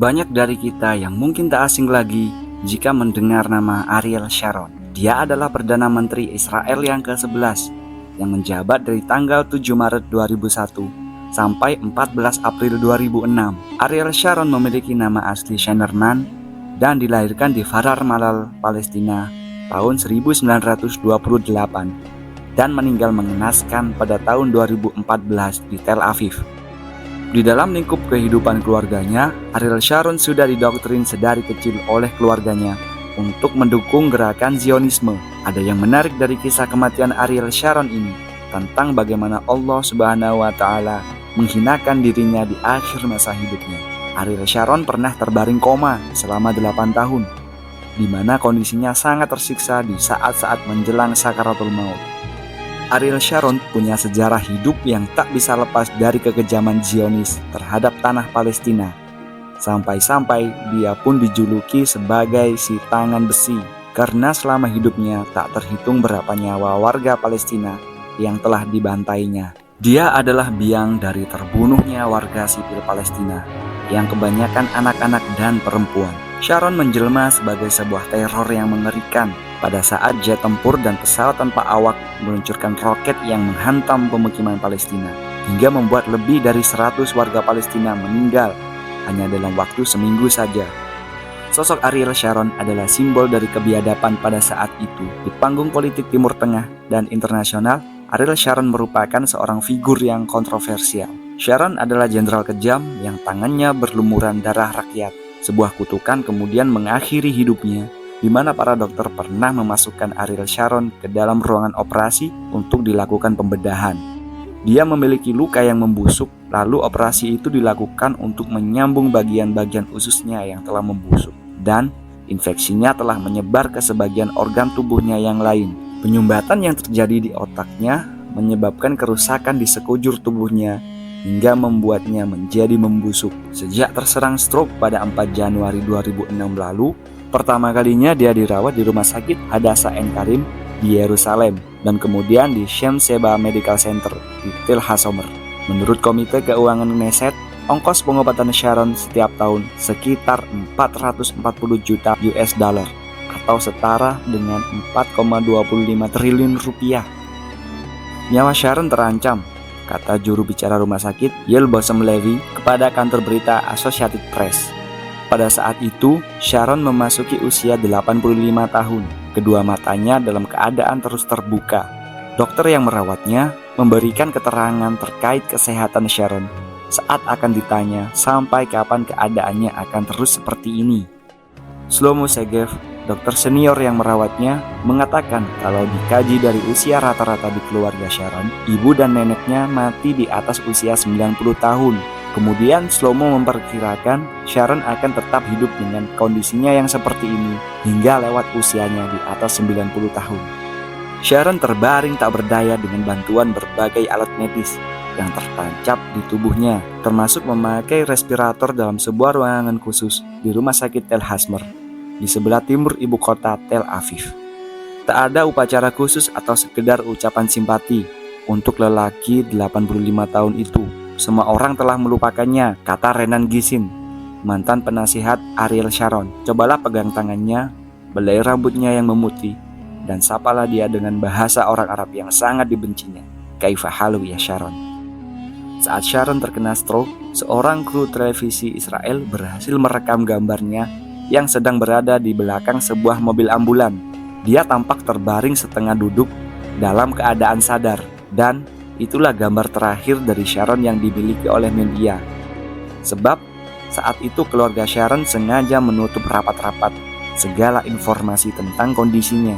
Banyak dari kita yang mungkin tak asing lagi jika mendengar nama Ariel Sharon. Dia adalah Perdana Menteri Israel yang ke-11 yang menjabat dari tanggal 7 Maret 2001 sampai 14 April 2006. Ariel Sharon memiliki nama asli Shinerman dan dilahirkan di Farar Malal, Palestina tahun 1928 dan meninggal mengenaskan pada tahun 2014 di Tel Aviv. Di dalam lingkup kehidupan keluarganya, Ariel Sharon sudah didoktrin sedari kecil oleh keluarganya untuk mendukung gerakan Zionisme. Ada yang menarik dari kisah kematian Ariel Sharon ini tentang bagaimana Allah Subhanahu wa Ta'ala menghinakan dirinya di akhir masa hidupnya. Ariel Sharon pernah terbaring koma selama 8 tahun, di mana kondisinya sangat tersiksa di saat-saat menjelang sakaratul maut. Ariel Sharon punya sejarah hidup yang tak bisa lepas dari kekejaman Zionis terhadap tanah Palestina. Sampai-sampai dia pun dijuluki sebagai si tangan besi karena selama hidupnya tak terhitung berapa nyawa warga Palestina yang telah dibantainya. Dia adalah biang dari terbunuhnya warga sipil Palestina yang kebanyakan anak-anak dan perempuan. Sharon menjelma sebagai sebuah teror yang mengerikan pada saat jet tempur dan pesawat tanpa awak meluncurkan roket yang menghantam pemukiman Palestina hingga membuat lebih dari 100 warga Palestina meninggal hanya dalam waktu seminggu saja. Sosok Ariel Sharon adalah simbol dari kebiadaban pada saat itu. Di panggung politik Timur Tengah dan internasional, Ariel Sharon merupakan seorang figur yang kontroversial. Sharon adalah jenderal kejam yang tangannya berlumuran darah rakyat. Sebuah kutukan kemudian mengakhiri hidupnya, di mana para dokter pernah memasukkan Ariel Sharon ke dalam ruangan operasi untuk dilakukan pembedahan. Dia memiliki luka yang membusuk, lalu operasi itu dilakukan untuk menyambung bagian-bagian ususnya yang telah membusuk, dan infeksinya telah menyebar ke sebagian organ tubuhnya yang lain. Penyumbatan yang terjadi di otaknya menyebabkan kerusakan di sekujur tubuhnya hingga membuatnya menjadi membusuk. Sejak terserang stroke pada 4 Januari 2006 lalu, pertama kalinya dia dirawat di Rumah Sakit Hadassah Ein Karim di Yerusalem dan kemudian di Shem Sheba Medical Center di Tel Hashomer. Menurut Komite Keuangan Knesset, ongkos pengobatan Sharon setiap tahun sekitar 440 juta US dollar atau setara dengan 4,25 triliun rupiah. Nyawa Sharon terancam, kata juru bicara rumah sakit Yael Bossem Levy kepada kantor berita Associated Press. Pada saat itu, Sharon memasuki usia 85 tahun. Kedua matanya dalam keadaan terus terbuka. Dokter yang merawatnya memberikan keterangan terkait kesehatan Sharon saat akan ditanya sampai kapan keadaannya akan terus seperti ini. Shlomo Segev, dokter senior yang merawatnya, mengatakan kalau dikaji dari usia rata-rata di keluarga Sharon, ibu dan neneknya mati di atas usia 90 tahun. Kemudian Shlomo memperkirakan Sharon akan tetap hidup dengan kondisinya yang seperti ini hingga lewat usianya di atas 90 tahun. Sharon terbaring tak berdaya dengan bantuan berbagai alat medis yang tertancap di tubuhnya, termasuk memakai respirator dalam sebuah ruangan khusus di Rumah Sakit Tel Hashomer di sebelah timur ibu kota Tel Aviv. Tak ada upacara khusus atau sekedar ucapan simpati untuk lelaki 85 tahun itu. Semua orang telah melupakannya, kata Renan Gisin, mantan penasihat Ariel Sharon. Cobalah pegang tangannya, belai rambutnya yang memutih, dan sapalah dia dengan bahasa orang Arab yang sangat dibencinya. Kaifa halu ya Sharon. Saat Sharon terkena stroke, seorang kru televisi Israel berhasil merekam gambarnya yang sedang berada di belakang sebuah mobil ambulan. Dia tampak terbaring setengah duduk dalam keadaan sadar, dan itulah gambar terakhir dari Sharon yang dimiliki oleh media. Sebab saat itu keluarga Sharon sengaja menutup rapat-rapat segala informasi tentang kondisinya.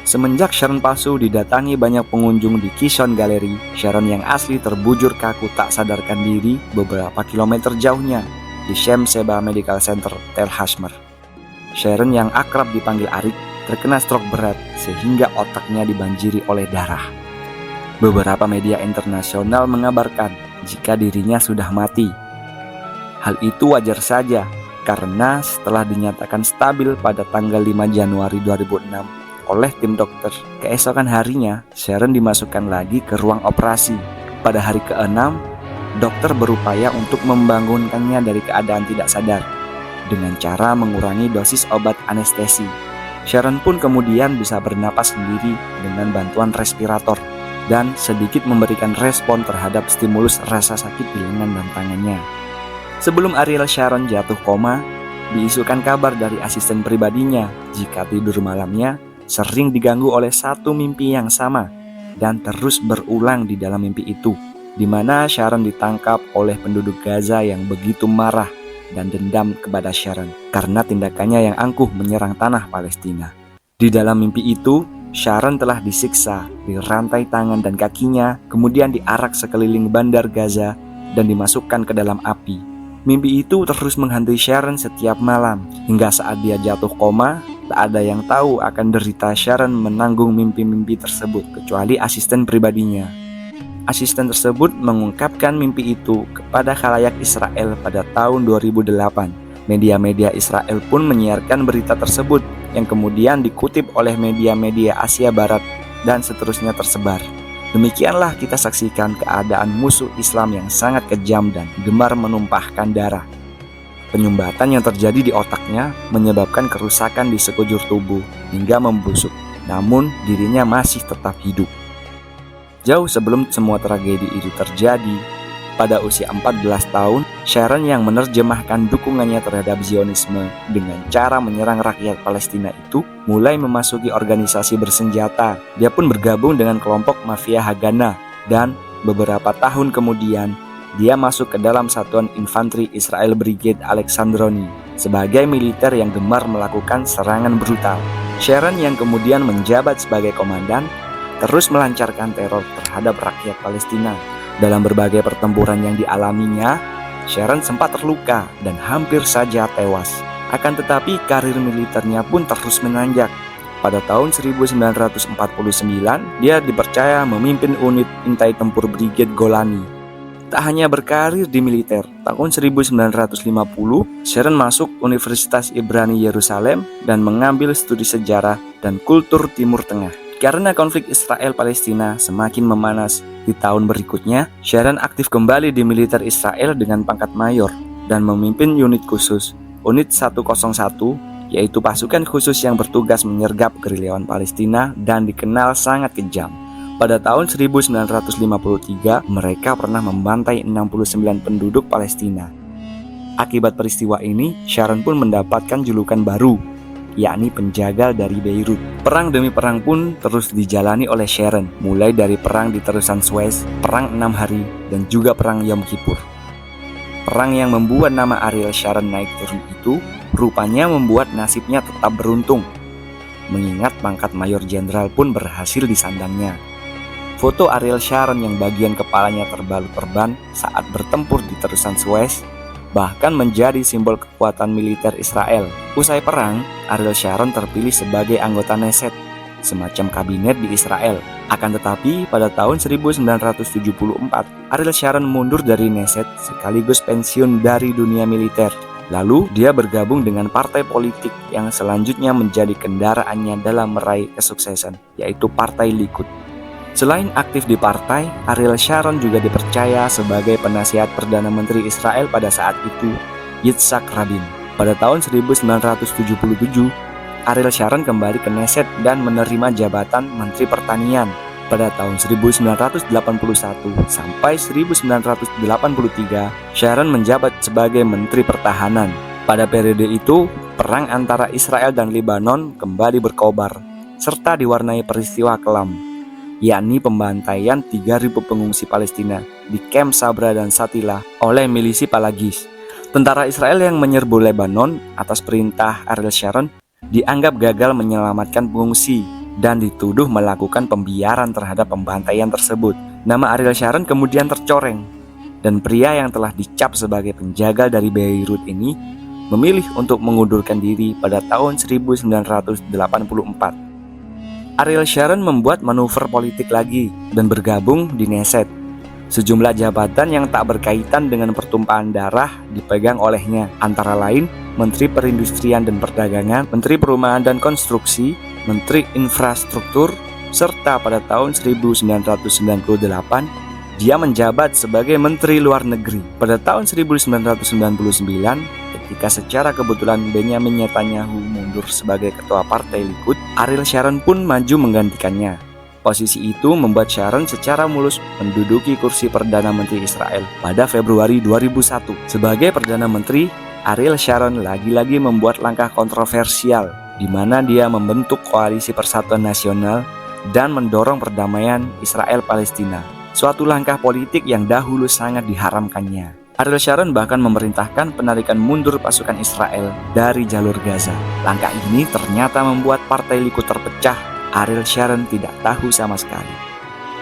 Semenjak Sharon palsu didatangi banyak pengunjung di Kishon Gallery, Sharon yang asli terbujur kaku tak sadarkan diri beberapa kilometer jauhnya di Shem Sheba Medical Center Tel Hashomer. Sharon yang akrab dipanggil Arik terkena stroke berat sehingga otaknya dibanjiri oleh darah. Beberapa media internasional mengabarkan jika dirinya sudah mati. Hal itu wajar saja karena setelah dinyatakan stabil pada tanggal 5 Januari 2006 oleh tim dokter, keesokan harinya Sharon dimasukkan lagi ke ruang operasi. Pada hari ke-6, dokter berupaya untuk membangunkannya dari keadaan tidak sadar dengan cara mengurangi dosis obat anestesi. Sharon pun kemudian bisa bernapas sendiri dengan bantuan respirator dan sedikit memberikan respon terhadap stimulus rasa sakit di lengan dan tangannya. Sebelum Ariel Sharon jatuh koma, diisukan kabar dari asisten pribadinya jika tidur malamnya sering diganggu oleh satu mimpi yang sama dan terus berulang di dalam mimpi itu, di mana Sharon ditangkap oleh penduduk Gaza yang begitu marah dan dendam kepada Sharon karena tindakannya yang angkuh menyerang tanah Palestina. Di dalam mimpi itu, Sharon telah disiksa, dirantai tangan dan kakinya, kemudian diarak sekeliling bandar Gaza dan dimasukkan ke dalam api. Mimpi itu terus menghantui Sharon setiap malam, hingga saat dia jatuh koma, tak ada yang tahu akan derita Sharon menanggung mimpi-mimpi tersebut, kecuali asisten pribadinya. Asisten tersebut mengungkapkan mimpi itu kepada khalayak Israel pada tahun 2008. Media-media Israel pun menyiarkan berita tersebut yang kemudian dikutip oleh media-media Asia Barat dan seterusnya tersebar. Demikianlah kita saksikan keadaan musuh Islam yang sangat kejam dan gemar menumpahkan darah. Penyumbatan yang terjadi di otaknya menyebabkan kerusakan di sekujur tubuh hingga membusuk, namun dirinya masih tetap hidup. Jauh sebelum semua tragedi itu terjadi, pada usia 14 tahun, Sharon yang menerjemahkan dukungannya terhadap Zionisme dengan cara menyerang rakyat Palestina itu mulai memasuki organisasi bersenjata. Dia pun bergabung dengan kelompok mafia Haganah dan beberapa tahun kemudian dia masuk ke dalam satuan infanteri Israel Brigade Alexandroni sebagai militer yang gemar melakukan serangan brutal. Sharon yang kemudian menjabat sebagai komandan terus melancarkan teror terhadap rakyat Palestina. Dalam berbagai pertempuran yang dialaminya, Sharon sempat terluka dan hampir saja tewas. Akan tetapi karir militernya pun terus menanjak. Pada tahun 1949, dia dipercaya memimpin unit intai tempur Brigade Golani. Tak hanya berkarir di militer, tahun 1950, Sharon masuk Universitas Ibrani Yerusalem dan mengambil studi sejarah dan kultur Timur Tengah. Karena konflik Israel-Palestina semakin memanas, di tahun berikutnya, Sharon aktif kembali di militer Israel dengan pangkat mayor dan memimpin unit khusus, Unit 101, yaitu pasukan khusus yang bertugas menyergap gerilyawan Palestina dan dikenal sangat kejam. Pada tahun 1953, mereka pernah membantai 69 penduduk Palestina. Akibat peristiwa ini, Sharon pun mendapatkan julukan baru, yakni penjagal dari Beirut. Perang demi perang pun terus dijalani oleh Sharon, mulai dari perang di terusan Suez, perang 6 hari, dan juga perang Yom Kippur. Perang yang membuat nama Ariel Sharon naik turun itu rupanya membuat nasibnya tetap beruntung, mengingat pangkat mayor jenderal pun berhasil disandangnya. Foto Ariel Sharon yang bagian kepalanya terbalut perban saat bertempur di terusan Suez bahkan menjadi simbol kekuatan militer Israel. Usai perang, Ariel Sharon terpilih sebagai anggota Knesset, semacam kabinet di Israel. Akan tetapi, pada tahun 1974, Ariel Sharon mundur dari Knesset sekaligus pensiun dari dunia militer. Lalu, dia bergabung dengan partai politik yang selanjutnya menjadi kendaraannya dalam meraih kesuksesan, yaitu Partai Likud. Selain aktif di partai, Ariel Sharon juga dipercaya sebagai penasihat Perdana Menteri Israel pada saat itu, Yitzhak Rabin. Pada tahun 1977, Ariel Sharon kembali ke Knesset dan menerima jabatan Menteri Pertanian. Pada tahun 1981 sampai 1983, Sharon menjabat sebagai Menteri Pertahanan. Pada periode itu, perang antara Israel dan Lebanon kembali berkobar, serta diwarnai peristiwa kelam, yakni pembantaian 3.000 pengungsi Palestina di Camp Sabra dan Shatila oleh milisi Palagis. Tentara Israel yang menyerbu Lebanon atas perintah Ariel Sharon dianggap gagal menyelamatkan pengungsi dan dituduh melakukan pembiaran terhadap pembantaian tersebut. Nama Ariel Sharon kemudian tercoreng, dan pria yang telah dicap sebagai penjagal dari Beirut ini memilih untuk mengundurkan diri pada tahun 1984. Ariel Sharon membuat manuver politik lagi dan bergabung di Knesset. Sejumlah jabatan yang tak berkaitan dengan pertumpahan darah dipegang olehnya, antara lain Menteri Perindustrian dan Perdagangan, Menteri Perumahan dan Konstruksi, Menteri Infrastruktur, serta pada tahun 1998 Dia menjabat sebagai Menteri Luar Negeri pada tahun 1999 ketika secara kebetulan Benjamin Netanyahu mundur sebagai ketua partai Likud. Ariel Sharon pun maju menggantikannya. Posisi itu membuat Sharon secara mulus menduduki kursi Perdana Menteri Israel pada Februari 2001. Sebagai Perdana Menteri, Ariel Sharon lagi-lagi membuat langkah kontroversial di mana dia membentuk Koalisi Persatuan Nasional dan mendorong perdamaian Israel-Palestina, suatu langkah politik yang dahulu sangat diharamkannya. Ariel Sharon bahkan memerintahkan penarikan mundur pasukan Israel dari jalur Gaza. Langkah ini ternyata membuat partai Likud terpecah. Ariel Sharon tidak tahu sama sekali.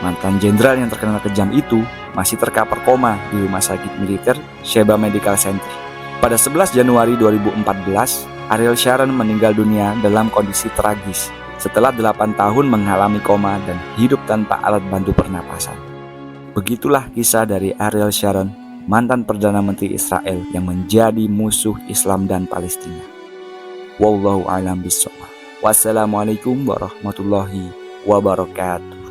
Mantan jenderal yang terkenal kejam itu masih terkapar koma di rumah sakit militer Sheba Medical Center. Pada 11 Januari 2014, Ariel Sharon meninggal dunia dalam kondisi tragis setelah 8 tahun mengalami koma dan hidup tanpa alat bantu pernapasan. Begitulah kisah dari Ariel Sharon, mantan Perdana Menteri Israel yang menjadi musuh Islam dan Palestina. Wallahu a'lam bishawab. Wassalamualaikum warahmatullahi wabarakatuh.